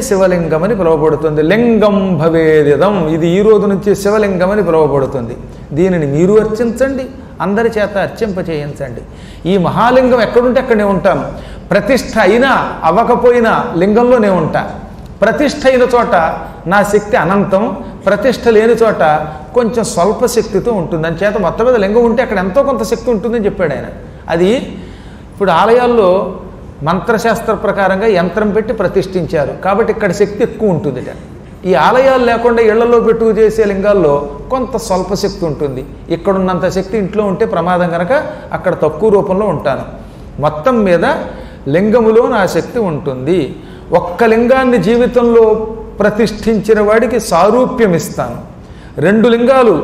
శివలింగం అని పిలువబడుతుంది. లింగం భవేదిదం, ఇది ఈ రోజు నుంచి శివలింగం అని పిలువబడుతుంది. దీనిని మీరు అర్చించండి, అందరి చేత అర్చింపచేయించండి. ఈ మహాలింగం ఎక్కడుంటే అక్కడే ఉంటాను. ప్రతిష్ఠ అయినా అవ్వకపోయినా లింగంలోనే ఉంటా. ప్రతిష్ఠ అయిన చోట నా శక్తి అనంతం, ప్రతిష్ఠ లేని చోట కొంచెం స్వల్ప శక్తితో ఉంటుంది. అని చేత మొత్తం మీద లింగం ఉంటే అక్కడ ఎంతో కొంత శక్తి ఉంటుందని చెప్పాడు ఆయన. అది ఇప్పుడు ఆలయాల్లో మంత్రశాస్త్ర ప్రకారంగా యంత్రం పెట్టి ప్రతిష్ఠించారు కాబట్టి ఇక్కడ శక్తి ఎక్కువ ఉంటుందిట. ఈ ఆలయాలు లేకుండా ఇళ్లలో పెట్టుకు చేసే లింగాల్లో కొంత స్వల్ప శక్తి ఉంటుంది. ఇక్కడున్నంత శక్తి ఇంట్లో ఉంటే ప్రమాదం కనుక అక్కడ తక్కువ రూపంలో ఉంటాను. మొత్తం మీద లింగములో నా శక్తి ఉంటుంది. ఒక్క లింగాన్ని జీవితంలో ప్రతిష్ఠించిన వాడికి సారూప్యం ఇస్తాను. 2 లింగాలు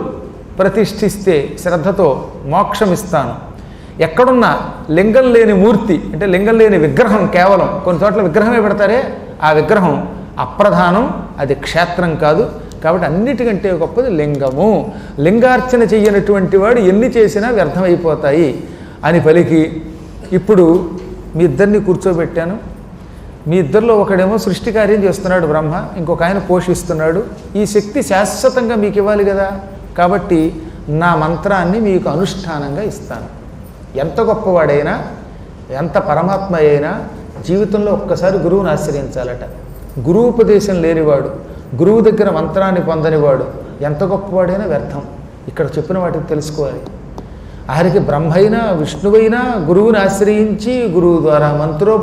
ప్రతిష్ఠిస్తే శ్రద్ధతో మోక్షం ఇస్తాను. ఎక్కడున్నా లింగం లేని మూర్తి అంటే లింగం లేని విగ్రహం, కేవలం కొన్ని చోట్ల విగ్రహమే పెడతారే, ఆ విగ్రహం అప్రధానం, అది క్షేత్రం కాదు. కాబట్టి అన్నిటికంటే గొప్పది లింగము. లింగార్చన చెయ్యనటువంటి వాడు ఎన్ని చేసినా వ్యర్థమైపోతాయి అని పలికి ఇప్పుడు మీ ఇద్దరిని కూర్చోబెట్టాను. మీ ఇద్దరిలో ఒకడేమో సృష్టి కార్యం చేస్తున్నాడు బ్రహ్మ, ఇంకొక ఆయన పోషిస్తున్నాడు. ఈ శక్తి శాశ్వతంగా మీకు ఇవ్వాలి కదా, కాబట్టి నా మంత్రాన్ని మీకు అనుష్ఠానంగా ఇస్తాను. ఎంత గొప్పవాడైనా, ఎంత పరమాత్మ అయినా జీవితంలో ఒక్కసారి గురువుని ఆశ్రయించాలట. గురువుపదేశం లేనివాడు, గురువు దగ్గర మంత్రాన్ని పొందనివాడు ఎంత గొప్పవాడైనా వ్యర్థం. ఇక్కడ చెప్పిన వాటిని తెలుసుకోవాలి. ఆఖరికి బ్రహ్మైనా విష్ణువైనా గురువుని ఆశ్రయించి గురువు ద్వారా మంత్రో